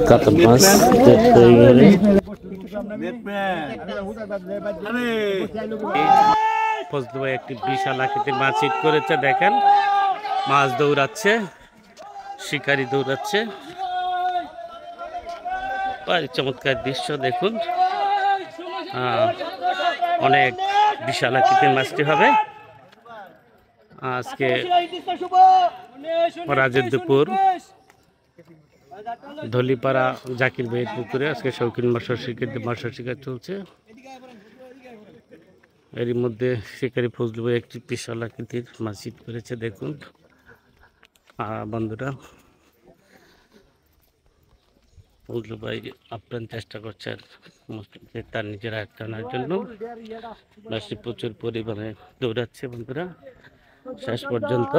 কাতল মাছ হয়ে গেলে ফজলু ভাই একটি বিশাল আকৃতির মাছ হিট করেছে। দেখেন মাছ দৌড়াচ্ছে, শিকারি দৌড়াচ্ছে। চমৎকার দৃশ্য দেখুন। অনেক বিশাল আকৃতির মাছটি হবে আজকে রাজের দুপুর ধলিপাড়া জাকির ভাইয়ের পুকুরে আজকে শৌখিন মাছ শিকার চলছে। এর মধ্যে শিকারি ফজলু ভাই একটি বিশাল আকৃতির মাছ হিট করেছে। দেখুন বন্ধুরা, ফজলু ভাই আপ্রাণ চেষ্টা করছেন তার নিজের আয়ত্তে আনার জন্য। মাছটি প্রচুর পরিমাণে দৌড়াচ্ছে। বন্ধুরা, শেষ পর্যন্ত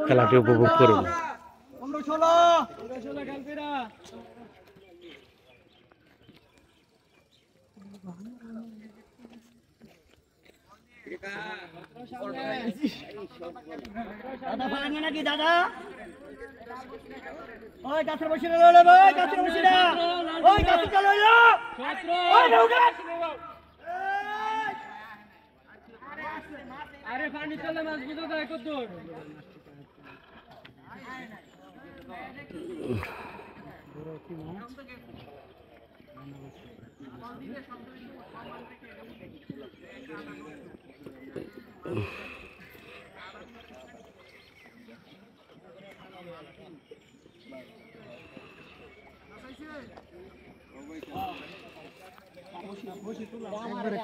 খেলাটি উপভোগ করুন। নাকি দাদা ওই গাছের বসে রইল ভাই, গাছের বসে না ওই গাছে চলে রইল ওই নৌকা। আরে পানি চলে মাছ বুঝো যায় কত দূর।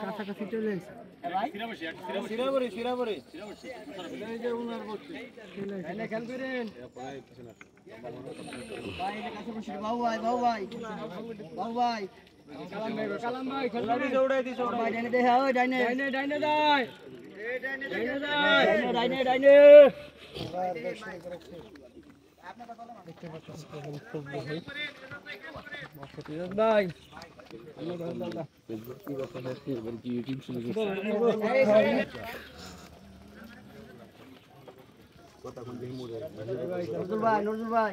কাছাকাছি চলে ভাই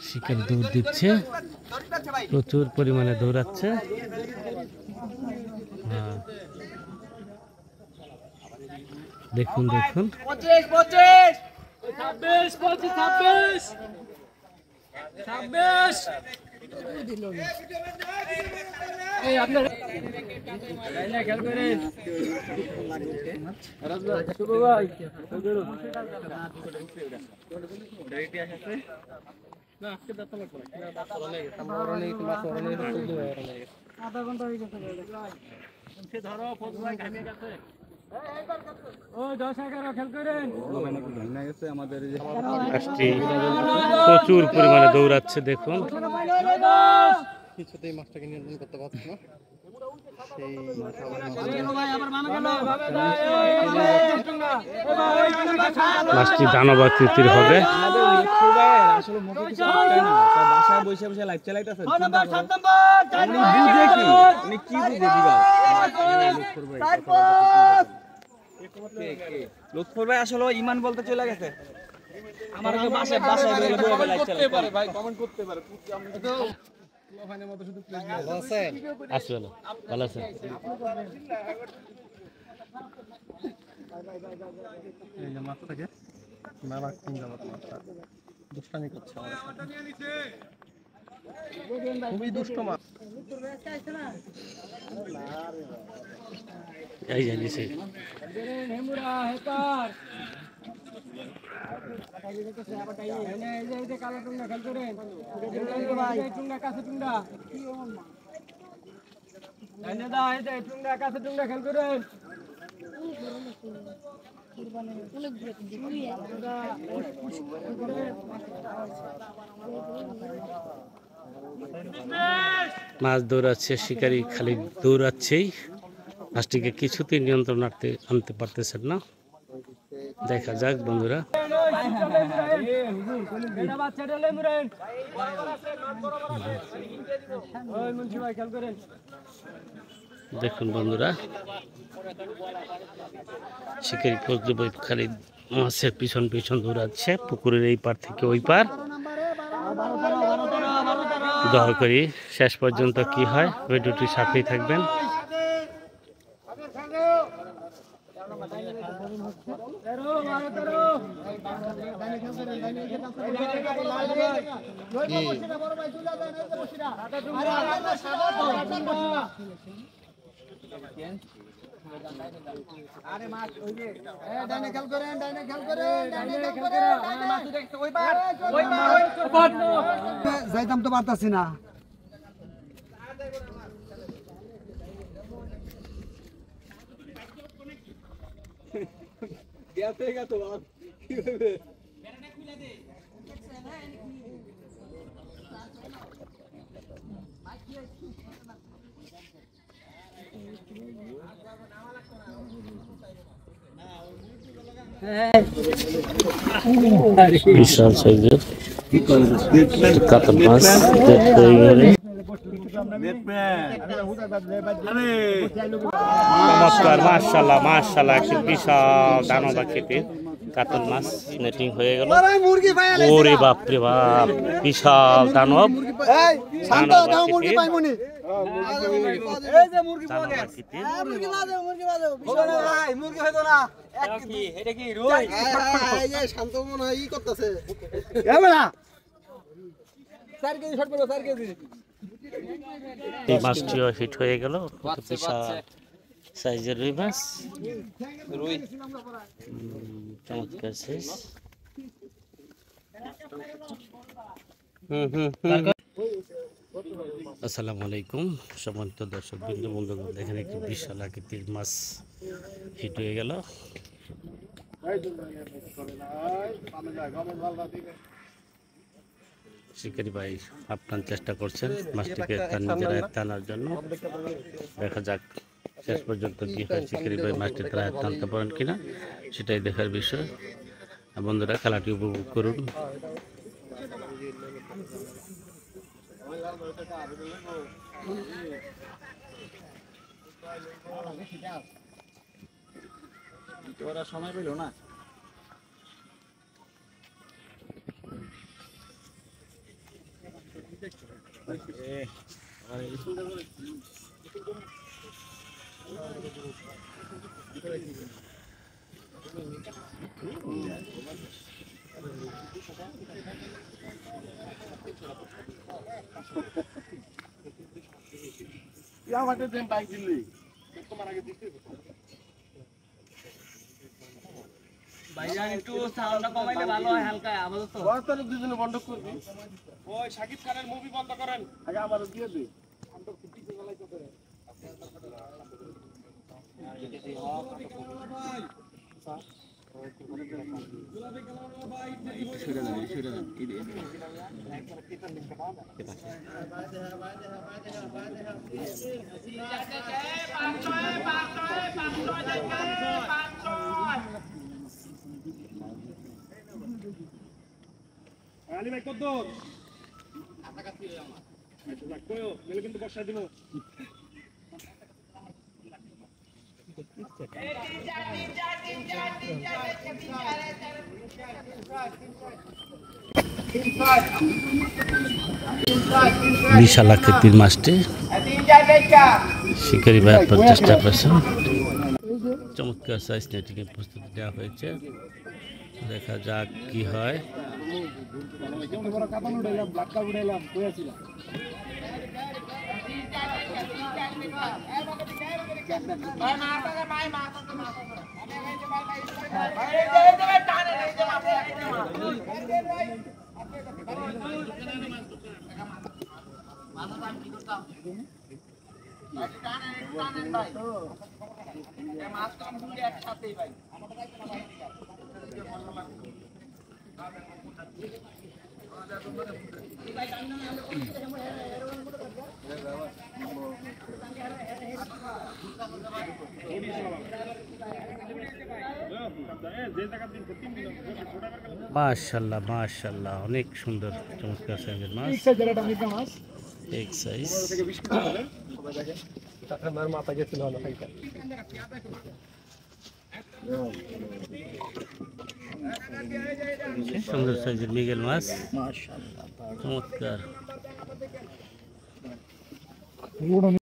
শিকারি দৌড় দিচ্ছে, প্রচুর পরিমাণে দৌড়াচ্ছে। দেখুন দেখুন আধা ঘন্টা হয়ে গেছে ধরো প্রচুর পরিমাণে দৌড়াচ্ছে। দেখুন কিছুতেই মাছটাকে নিয়ন্ত্রণ করতে পারছে না। মাছটি দানব আকৃতির হবে। বাসায় বসে বসে লাইভ চালাইতেছে। লুৎফর ভাই আসলে ইমান বলতে চলে গেছে। আমার বাসায় বাসায় লাইভ চালাইতে ভাই কমেন্ট করতে পারে। ভালো আছে। মাছটাকে দুষ্টামি করছে, খুবই দুষ্ট মাছ। এই জানিছে মাছ দৌড়াচ্ছে, শিকারী খালি দৌড়াচ্ছেই, মাছটিকে কিছুতেই নিয়ন্ত্রণ আনতে পারতেছেন না। দেখা যাক বন্ধুরা। দেখুন বন্ধুরা, শিকারী ফজলু ভাই খালি মাছের পিছন পিছন দৌড়াচ্ছে পুকুরের এই পার থেকে ওই পার। দয়া করি শেষ পর্যন্ত কি হয় ভিডিওটির সাথেই থাকবেন। যাইতাম তো পারতাছি না। বিশাল সাইজের কাতল মাছ হয়ে গেলে নমস্কার। মাশাআল্লাহ মাশাআল্লাহ, একটি বিশাল দানব আকৃতির কাতল মাছ নেটিং হয়ে গেল। ওরে বাপ রে বাপ, বিশাল দানব এই মাছটিও হিট হয়ে গেল। বিশাল সাইজের রুই মাছ, চমৎকার সাইজ। আসসালামু আলাইকুম সম্মানিত দর্শক বন্ধুগণ, দেখেন একটি বিশাল আকৃতির মাছ হিট হয়ে গেল। শিকারী ভাই আপনার চেষ্টা করছেন মাছটিকে তার নিজের আয়ত্তে আনার জন্য। দেখা যাক শেষ পর্যন্ত কি হয়, শিকারী ভাই মাছটি তার আয়ত্তে আনতে পারেন কিনা, সেটাই দেখার বিষয়। বন্ধুরা, খেলাটি উপভোগ করুন। সময় পেল না। ভাইজান একটু সাউন্ডটা কমাইলে ভালো হয়, হালকা আপাতত বর্তমানে দুজনে বন্ধ করবি। ওই শাকিব খানের মুভি বন্ধ করেন আগে, আমারও দিয়ে দিই। আমরা খুঁটি করে লাইতে পারে। আলী ভাই কত দূর? আটা কাটি আমার। আচ্ছা যাক কইও, মেলে কিন্তু বর্ষা দিব। বিশাল আকৃতির মাছটি শিকারী ভাই আপনার চেষ্টা করছেন। চমৎকার সাইজ নেটিংয়ের প্রস্তুতি দেওয়া হয়েছে, দেখা যাক কি হয়। মাছ কম একসাথেই ভাই। মাশাআল্লাহ মাশাআল্লাহ, অনেক সুন্দর চমৎকার সাইজের মাছ, এক সাইজ। সুন্দর সাইজের মৃগেল মাছ, চমৎকার।